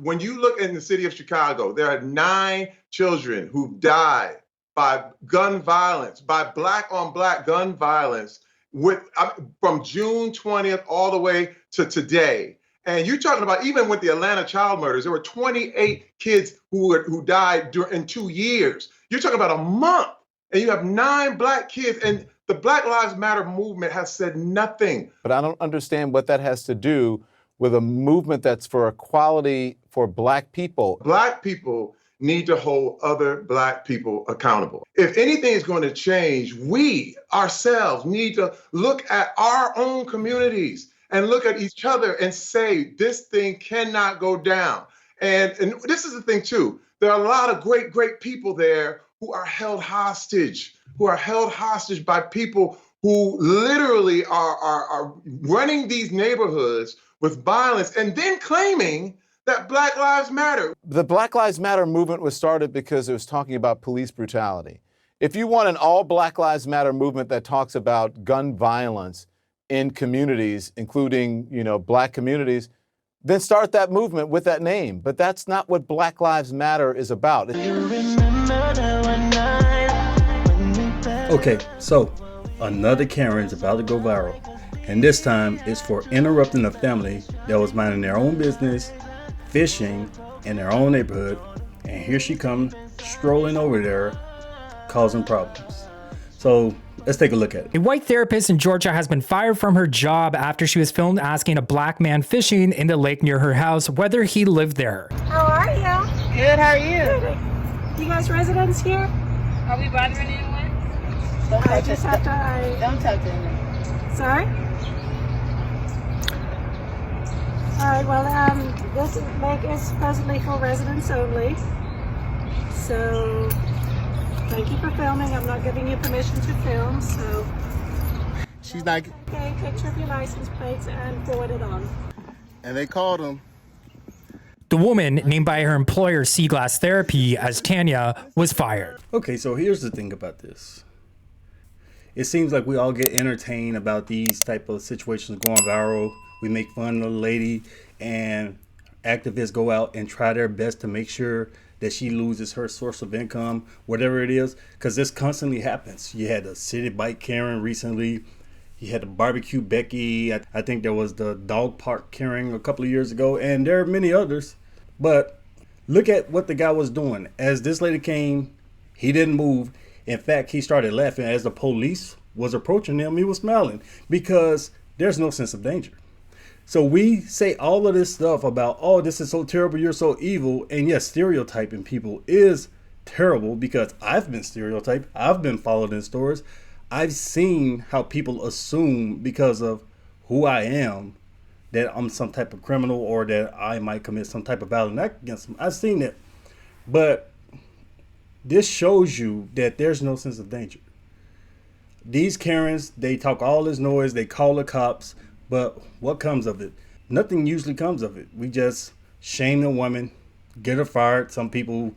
when you look in the city of Chicago, there are 9 children who've died by gun violence, by black on black gun violence, with from June 20th all the way to today. And you're talking about even with the Atlanta child murders, there were 28 kids who died in 2 years. You're talking about a month, and you have 9 black kids, and the Black Lives Matter movement has said nothing. But I don't understand what that has to do with a movement that's for equality for black people. Black people need to hold other black people accountable. If anything is going to change, we ourselves need to look at our own communities and look at each other and say, this thing cannot go down. And this is the thing too, there are a lot of great, great people there who are held hostage by people who literally are running these neighborhoods with violence and then claiming that Black Lives Matter. The Black Lives Matter movement was started because it was talking about police brutality. If you want an all Black Lives Matter movement that talks about gun violence in communities, including, black communities, then start that movement with that name. But that's not what Black Lives Matter is about. Okay, so another Karen's about to go viral. And this time it's for interrupting a family that was minding their own business, fishing in their own neighborhood. And here she comes strolling over there, causing problems. So let's take a look at it. A white therapist in Georgia has been fired from her job after she was filmed asking a black man fishing in the lake near her house whether he lived there. How are you? Good, how are you? Good. You guys residents here? Are we bothering anyone? Don't touch it. Sorry? All right, well, this lake is supposedly for residents only. So, thank you for filming. I'm not giving you permission to film, so. She's not. Okay, picture of your license plates and forward it on. And they called him. The woman, named by her employer Seaglass Therapy as Tanya, was fired. Okay, so here's the thing about this. It seems like we all get entertained about these type of situations going viral. We make fun of the lady, and activists go out and try their best to make sure that she loses her source of income, whatever it is, because this constantly happens. You had the city bike Karen recently. You had the barbecue Becky. I think there was the dog park Karen a couple of years ago, and there are many others. But look at what the guy was doing. As this lady came, he didn't move. In fact, he started laughing. As the police was approaching him, he was smiling because there's no sense of danger. So we say all of this stuff about, oh, this is so terrible, you're so evil. And yes, stereotyping people is terrible because I've been stereotyped. I've been followed in stores. I've seen how people assume because of who I am that I'm some type of criminal or that I might commit some type of violent act against them. I've seen it. But this shows you that there's no sense of danger. These Karens, they talk all this noise, they call the cops, but what comes of it? Nothing usually comes of it. We just shame the woman, get her fired. Some people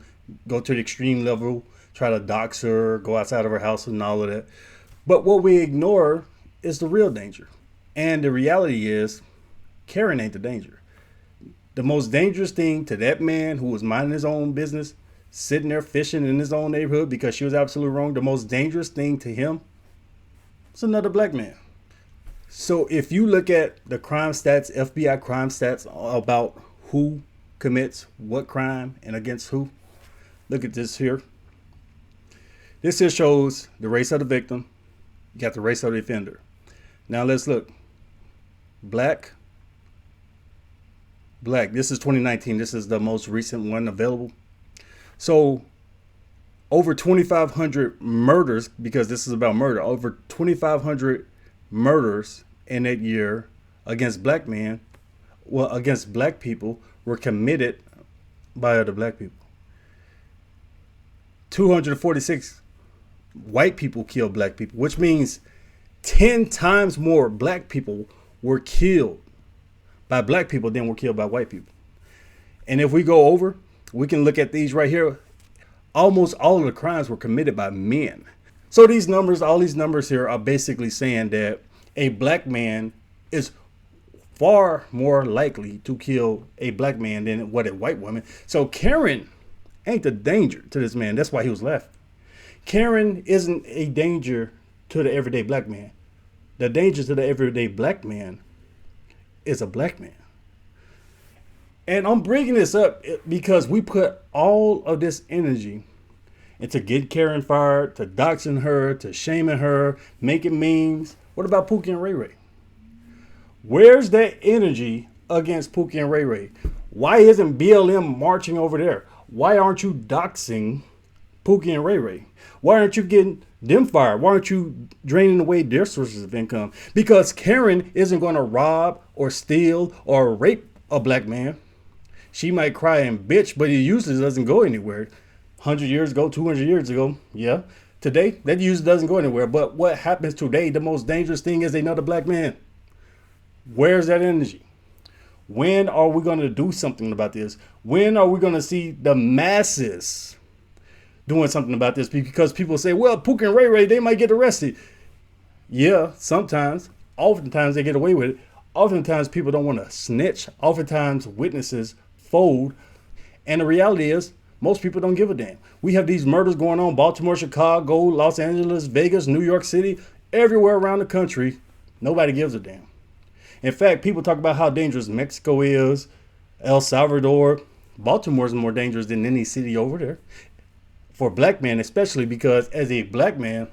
go to the extreme level, try to dox her, go outside of her house and all of that. But what we ignore is the real danger. And the reality is, Karen ain't the danger. The most dangerous thing to that man who was minding his own business, sitting there fishing in his own neighborhood because she was absolutely wrong, the most dangerous thing to him is another black man. So if you look at the crime stats, FBI crime stats about who commits what crime and against who, look at this here. This here shows the race of the victim. You got the race of the offender. Now let's look. Black. This is 2019. This is the most recent one available. So over 2,500 murders, because this is about murder, over 2,500 murders in that year against black men, against black people, were committed by other black people. 246 white people killed black people, which means 10 times more black people were killed by black people than were killed by white people. And if we go over, we can look at these right here. Almost all of the crimes were committed by men. So these numbers, all these numbers here are basically saying that a black man is far more likely to kill a black man than what a white woman. So Karen ain't the danger to this man. That's why he was left. Karen isn't a danger to the everyday black man. The danger to the everyday black man is a black man. And I'm bringing this up because we put all of this energy into getting Karen fired, to doxing her, to shaming her, making memes. What about Pookie and Ray Ray? Where's that energy against Pookie and Ray Ray? Why isn't BLM marching over there? Why aren't you doxing Pookie and Ray Ray? Why aren't you getting them fired? Why aren't you draining away their sources of income? Because Karen isn't going to rob or steal or rape a black man. She might cry and bitch, but it usually doesn't go anywhere. 100 years ago, 200 years ago, yeah. Today, that usually doesn't go anywhere. But what happens today, the most dangerous thing is another black man. Where's that energy? When are we going to do something about this? When are we going to see the masses doing something about this? Because people say, well, Pookie and Ray Ray, they might get arrested. Yeah, sometimes. Oftentimes they get away with it. Oftentimes people don't want to snitch. Oftentimes witnesses fold. And the reality is, most people don't give a damn. We have these murders going on, Baltimore, Chicago, Los Angeles, Vegas, New York City, everywhere around the country. Nobody gives a damn. In fact, people talk about how dangerous Mexico is, El Salvador. Baltimore is more dangerous than any city over there. For black men, especially because as a black man,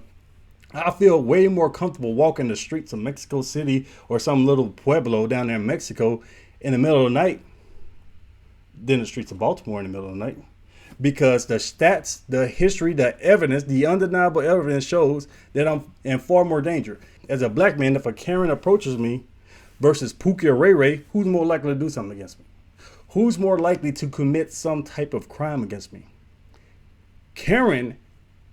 I feel way more comfortable walking the streets of Mexico City or some little pueblo down there in Mexico in the middle of the night than the streets of Baltimore in the middle of the night. Because the stats, the history, the evidence, the undeniable evidence shows that I'm in far more danger. As a black man, if a Karen approaches me versus Pookie or Ray Ray, who's more likely to do something against me? Who's more likely to commit some type of crime against me? Karen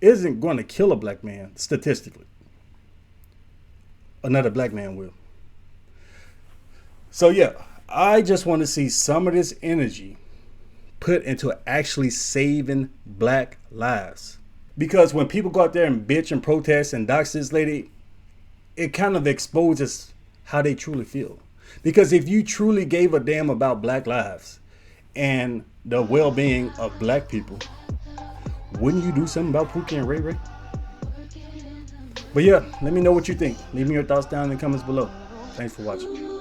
isn't going to kill a black man, statistically. Another black man will. So yeah, I just want to see some of this energy put into actually saving black lives. Because when people go out there and bitch and protest and dox this lady, it kind of exposes how they truly feel. Because if you truly gave a damn about black lives and the well-being of black people, wouldn't you do something about Pookie and Ray Ray? But yeah, let me know what you think. Leave me your thoughts down in the comments below. Thanks for watching.